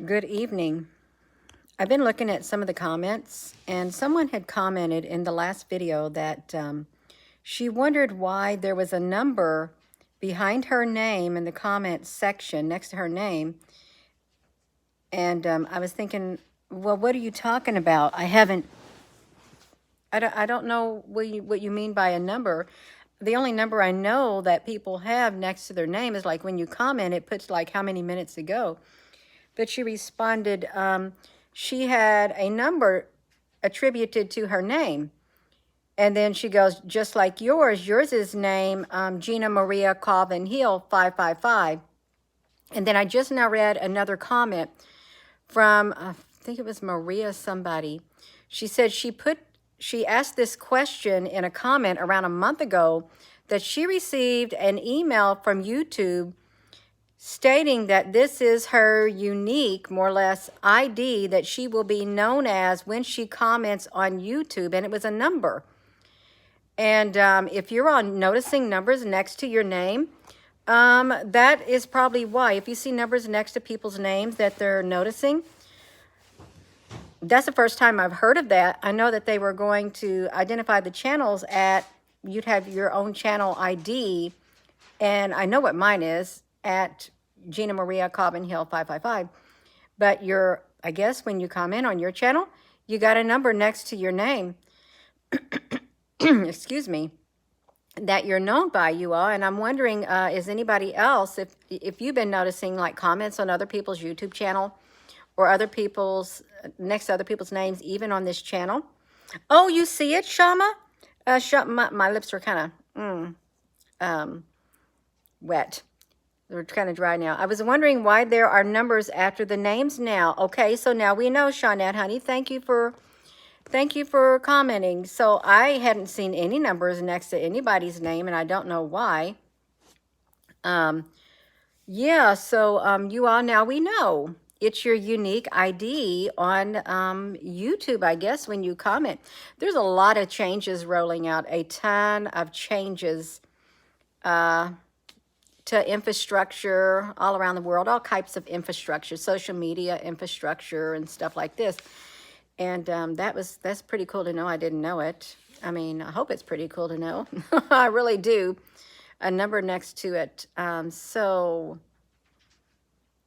Good evening. I've been looking at some of the comments, and someone had commented in the last video that she wondered why there was a number behind her name in the comments section next to her name. And I was thinking, well, what are you talking about? I don't know what you mean by a number. The only number I know that people have next to their name is like when you comment, it puts like how many minutes ago. But she responded, she had a number attributed to her name. And then she goes, just like yours is name Gina Maria Calvin Hill 555. And then I just now read another comment from, I think it was Maria somebody. She said she asked this question in a comment around a month ago, that she received an email from YouTube stating that this is her unique, more or less, ID that she will be known as when she comments on YouTube, and it was a number. And if you're on noticing numbers next to your name, that is probably why. If you see numbers next to people's names that they're noticing, that's the first time I've heard of that. I know that they were going to identify the channels you'd have your own channel ID, and I know what mine is, at Gina Maria Calvin Hill 555. But I guess when you comment on your channel, you got a number next to your name, excuse me, that you're known by, you all. And I'm wondering, is anybody else, if you've been noticing like comments on other people's YouTube channel or next to other people's names, even on this channel? Oh, you see it, Shama? My lips are kind of wet. They're kind of dry now. I was wondering why there are numbers after the names now. Okay, so now we know, Shawnette, honey. Thank you for commenting. So I hadn't seen any numbers next to anybody's name, and I don't know why. Yeah, so you all, now we know. It's your unique ID on YouTube, I guess, when you comment. There's a lot of changes rolling out, a ton of changes to infrastructure all around the world, all types of infrastructure, social media infrastructure and stuff like this. And that's pretty cool to know. I didn't know it. I mean, I hope it's pretty cool to know. I really do. A number next to it. So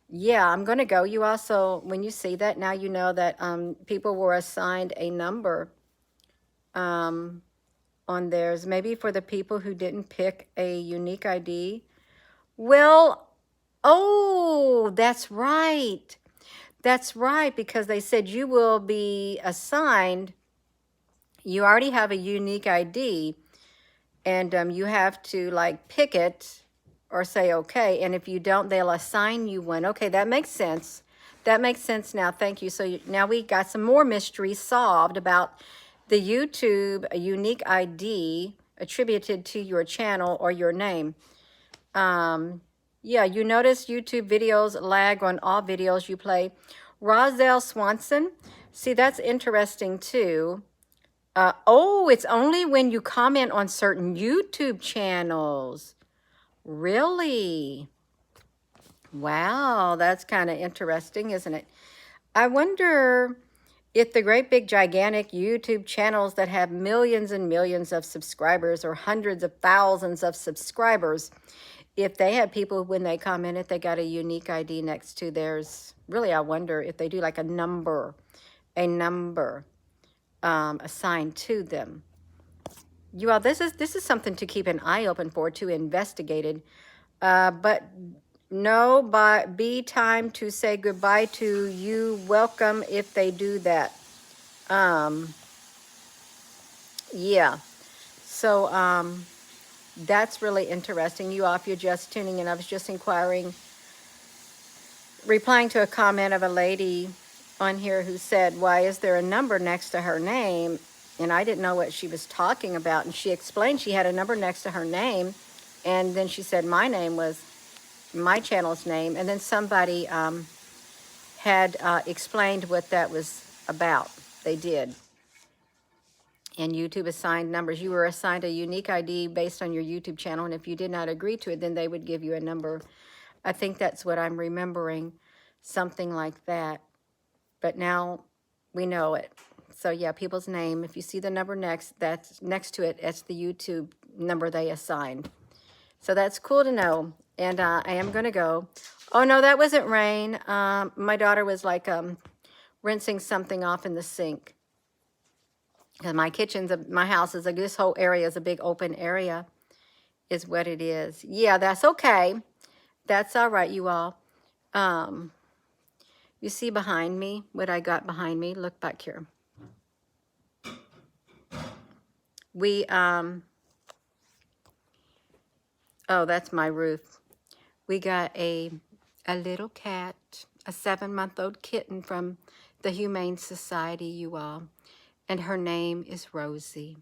yeah, I'm going to go. You also, when you see that, now you know that people were assigned a number on theirs. Maybe for the people who didn't pick a unique ID. Well, oh, that's right. That's right, because they said you will be assigned, you already have a unique ID, and you have to like pick it or say okay, and if you don't, they'll assign you one. Okay, that makes sense. That makes sense now. Thank you. So now we got some more mysteries solved about the YouTube unique ID attributed to your channel or your name. Yeah, you notice YouTube videos lag on all videos you play. Roselle Swanson, see, that's interesting too. Oh, it's only when you comment on certain YouTube channels. Really? Wow, that's kind of interesting, isn't it? I wonder if the great big gigantic YouTube channels that have millions and millions of subscribers or hundreds of thousands of subscribers, if they had people, when they commented, they got a unique ID next to theirs. Really, I wonder if they do like a number assigned to them. You all, this is something to keep an eye open for, to investigate it. But no, be time to say goodbye to you. Welcome if they do that. Yeah. So that's really interesting. You all, if you're just tuning in, I was just replying to a comment of a lady on here who said, why is there a number next to her name? And I didn't know what she was talking about. And she explained she had a number next to her name. And then she said my name was my channel's name. And then somebody had explained what that was about. They did. And YouTube assigned numbers. You were assigned a unique ID based on your YouTube channel. And if you did not agree to it, then they would give you a number. I think that's what I'm remembering. something like that. But now we know it. So yeah, people's name, if you see the number that's next to it, that's the YouTube number they assigned. So that's cool to know. And I am going to go. Oh, no, that wasn't rain. My daughter was like rinsing something off in the sink. And my my house is this whole area is a big open area is what it is. Yeah, that's okay. That's all right, you all. You see behind me, what I got behind me? Look back here. We, oh, that's my roof. We got a little cat, a 7-month-old kitten from the Humane Society, you all. And her name is Rosie.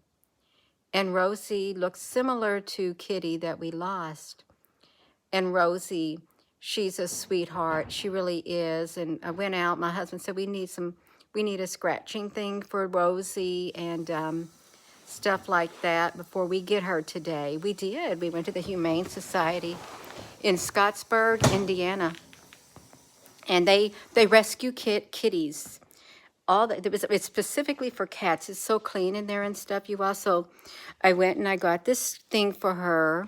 And Rosie looks similar to Kitty that we lost. And Rosie, she's a sweetheart. She really is. And I went out, my husband said, we need a scratching thing for Rosie and stuff like that before we get her today. We did. We went to the Humane Society in Scottsburg, Indiana. And they rescue kitties. It's specifically for cats. It's so clean in there and stuff, you all. So I went and I got this thing for her.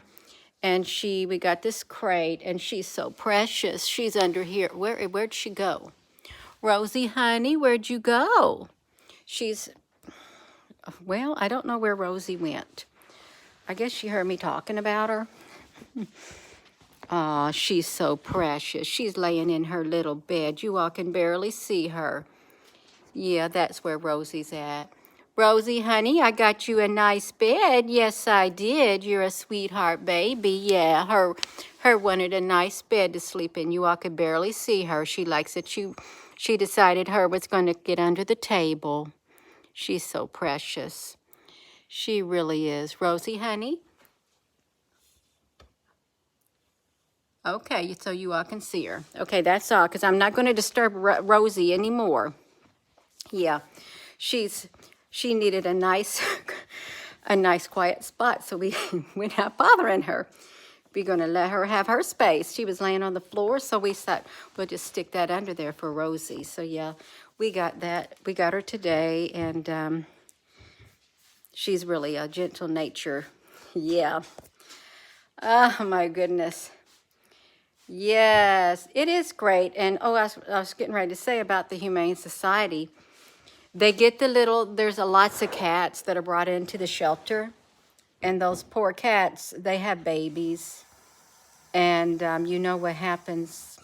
And we got this crate, and she's so precious. She's under here. Where'd she go? Rosie, honey, where'd you go? Well, I don't know where Rosie went. I guess she heard me talking about her. Aw, she's so precious. She's laying in her little bed. You all can barely see her. Yeah, that's where Rosie's at. Rosie, honey, I got you a nice bed. Yes, I did. You're a sweetheart, baby. Yeah, her wanted a nice bed to sleep in. You all could barely see her. She likes it. She decided her was going to get under the table. She's so precious. She really is. Rosie, honey? Okay, so you all can see her. Okay, that's all, because I'm not going to disturb Rosie anymore. Yeah, she needed a nice quiet spot, so we're not bothering her. We're going to let her have her space. She was laying on the floor, so we thought we'll just stick that under there for Rosie. So yeah, we got that. We got her today, and she's really a gentle nature. Yeah. Oh my goodness. Yes, it is great. And oh, I was getting ready to say about the Humane Society. They get there's lots of cats that are brought into the shelter. And those poor cats, they have babies. And you know what happens.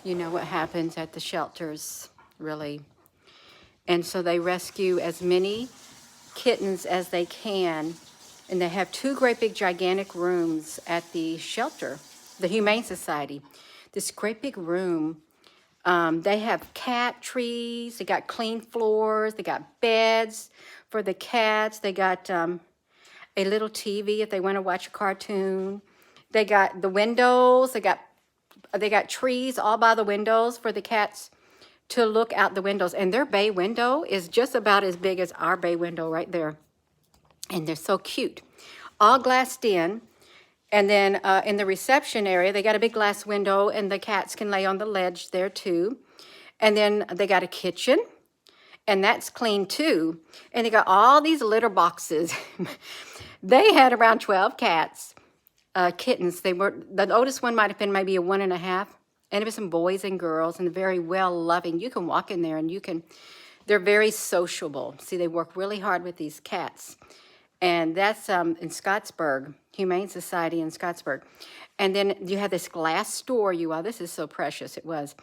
You know what happens at the shelters, really. And so they rescue as many kittens as they can. And they have 2 great big gigantic rooms at the shelter, the Humane Society. This great big room. They have cat trees. They got clean floors. They got beds for the cats. They got a little TV if they want to watch a cartoon. They got the windows. They got trees all by the windows for the cats to look out the windows. And their bay window is just about as big as our bay window right there. And they're so cute. All glassed in. And then in the reception area, they got a big glass window, and the cats can lay on the ledge there too. And then they got a kitchen, and that's clean too. And they got all these litter boxes. They had around 12 kittens. The oldest one might have been maybe a 1.5. And it was some boys and girls, and very well loving. You can walk in there, and they're very sociable. See, they work really hard with these cats. And that's in Scottsburg, Humane Society in Scottsburg. And then you have this glass door, you all. This is so precious, it was.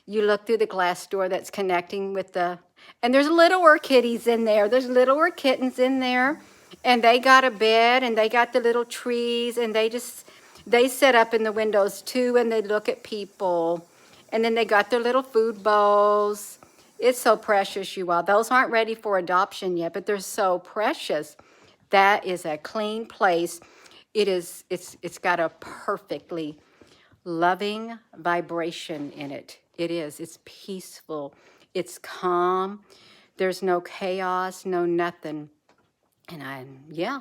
You look through the glass door that's connecting with and there's littler kitties in there. There's littler kittens in there. And they got a bed, and they got the little trees, and they sit up in the windows too, and they look at people. And then they got their little food bowls. It's so precious, you all. Those aren't ready for adoption yet, but they're so precious. That is a clean place. It's got a perfectly loving vibration in it. It is. It's peaceful. It's calm. There's no chaos, no nothing. And yeah,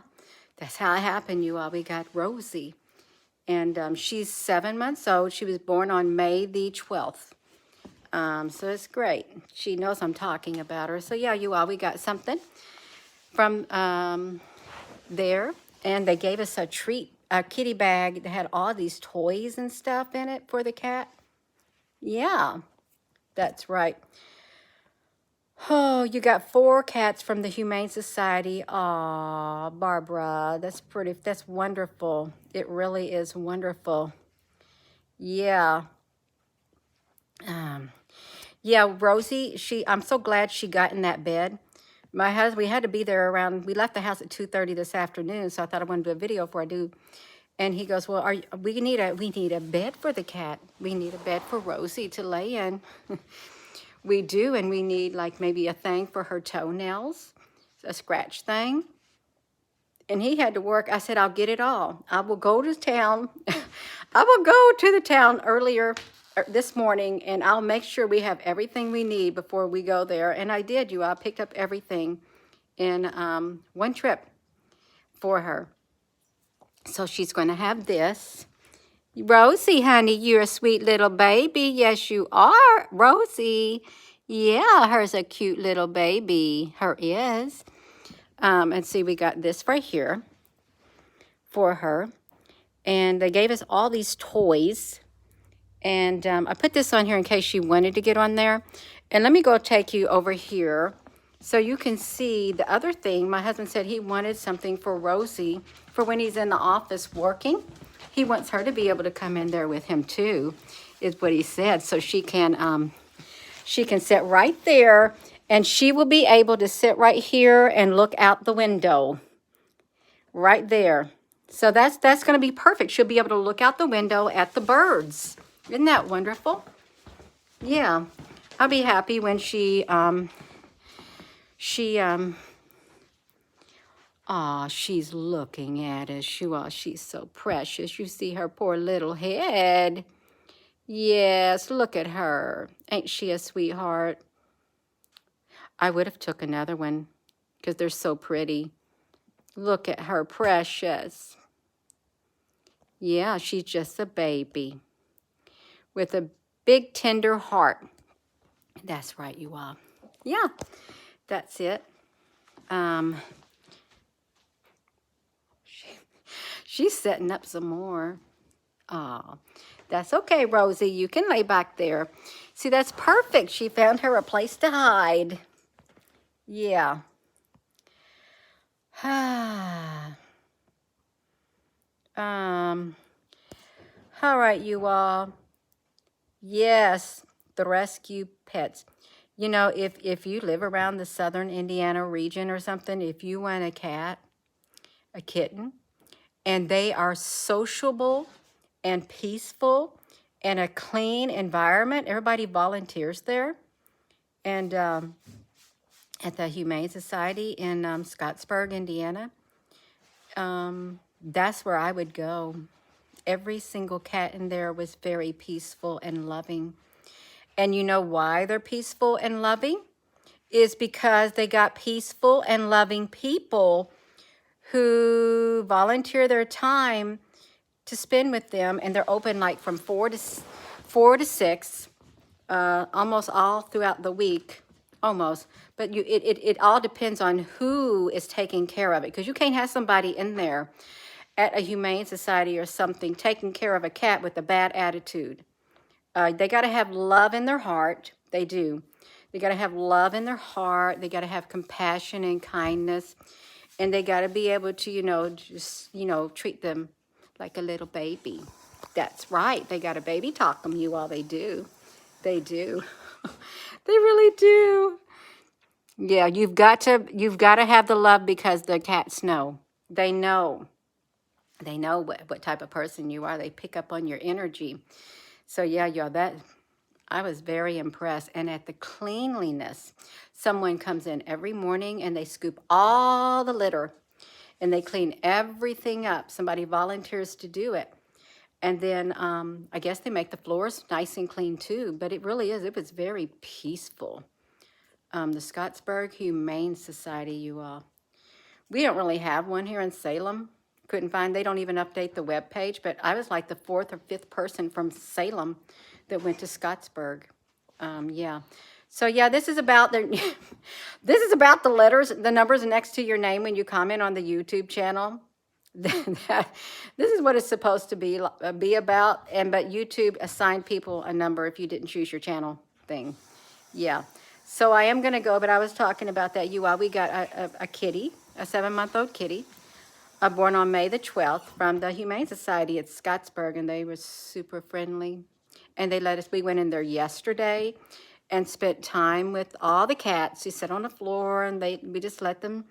that's how it happened, you all. We got Rosie. And she's 7 months old. She was born on May the 12th. So it's great. She knows I'm talking about her. So yeah, you all, we got something from there. And they gave us a treat, a kitty bag that had all these toys and stuff in it for the cat. Yeah, that's right. Oh, you got 4 cats from the Humane Society. Aw, Barbara, that's pretty, that's wonderful. It really is wonderful. Yeah. Yeah, Rosie, I'm so glad she got in that bed. My husband, we had to be there around, we left the house at 2:30 this afternoon, so I thought I wanted to do a video before I do. And he goes, well, we need a bed for the cat. We need a bed for Rosie to lay in. We do, and we need like maybe a thing for her toenails, a scratch thing. And he had to work. I said, I'll get it all. I will go to town. I will go to the town earlier this morning, and I'll make sure we have everything we need before we go there. And I did, I picked up everything in one trip for her. So she's going to have this. Rosie, honey, you're a sweet little baby. Yes, you are, Rosie. Yeah, her's a cute little baby. Her is. And see, we got this right here for her. And they gave us all these toys. And I put this on here in case you wanted to get on there. And let me go take you over here so you can see the other thing. My husband said he wanted something for Rosie for when he's in the office working. He wants her to be able to come in there with him too, is what he said. So she can sit right there, and she will be able to sit right here and look out the window right there. So that's going to be perfect. She'll be able to look out the window at the birds. Isn't that wonderful? Yeah, I'll be happy when she's looking at us. She's so precious. You see her poor little head. Yes, look at her. Ain't she a sweetheart? I would have took another one because they're so pretty. Look at her, precious. Yeah, she's just a baby with a big tender heart. That's right, you all. Yeah, that's it. She's setting up some more. Oh, that's okay, Rosie. You can lay back there. See, that's perfect. She found her a place to hide. Yeah. All right, you all. Yes, the rescue pets. You know, if you live around the southern Indiana region or something, if you want a cat, a kitten, and they are sociable and peaceful and a clean environment, everybody volunteers there. And at the Humane Society in Scottsburg, Indiana, that's where I would go. Every single cat in there was very peaceful and loving. And you know why they're peaceful and loving? Is because they got peaceful and loving people who volunteer their time to spend with them, and they're open like from 4 to 6, almost all throughout the week, almost. But it all depends on who is taking care of it, because you can't have somebody in there at a Humane Society or something taking care of a cat with a bad attitude. They got to have love in their heart. They do. They got to have love in their heart. They got to have compassion and kindness. And they got to be able to, just, treat them like a little baby. That's right. They got to baby talk them, you all. They do. They do. They really do. Yeah, you've got to have the love, because the cats know. They know. They know what type of person you are. They pick up on your energy. So yeah, y'all, I was very impressed. And at the cleanliness, someone comes in every morning and they scoop all the litter and they clean everything up. Somebody volunteers to do it. And then I guess they make the floors nice and clean too. But it really is. It was very peaceful. The Scottsburg Humane Society, you all. We don't really have one here in Salem, couldn't find. They don't even update the web page, but I was like the 4th or 5th person from Salem that went to Scottsburg. Yeah. So yeah, this is about the this is about the letters, the numbers next to your name when you comment on the YouTube channel. This is what it's supposed to be about. But YouTube assigned people a number if you didn't choose your channel thing. Yeah. So I am gonna go, but I was talking about that. We got a kitty, a 7-month-old kitty, born on May the 12th from the Humane Society at Scottsburg, and they were super friendly. And they let us, we went in there yesterday and spent time with all the cats. We sat on the floor and we just let them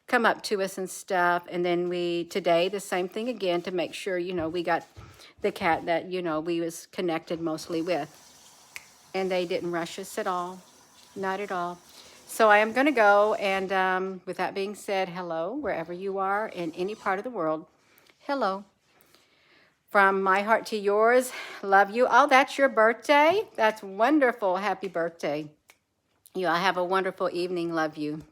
come up to us and stuff. And then today, the same thing again to make sure, we got the cat that, we was connected mostly with. And they didn't rush us at all, not at all. So I am going to go, and with that being said, hello, wherever you are in any part of the world. Hello. From my heart to yours, love you. Oh, that's your birthday? That's wonderful. Happy birthday. You all have a wonderful evening. Love you.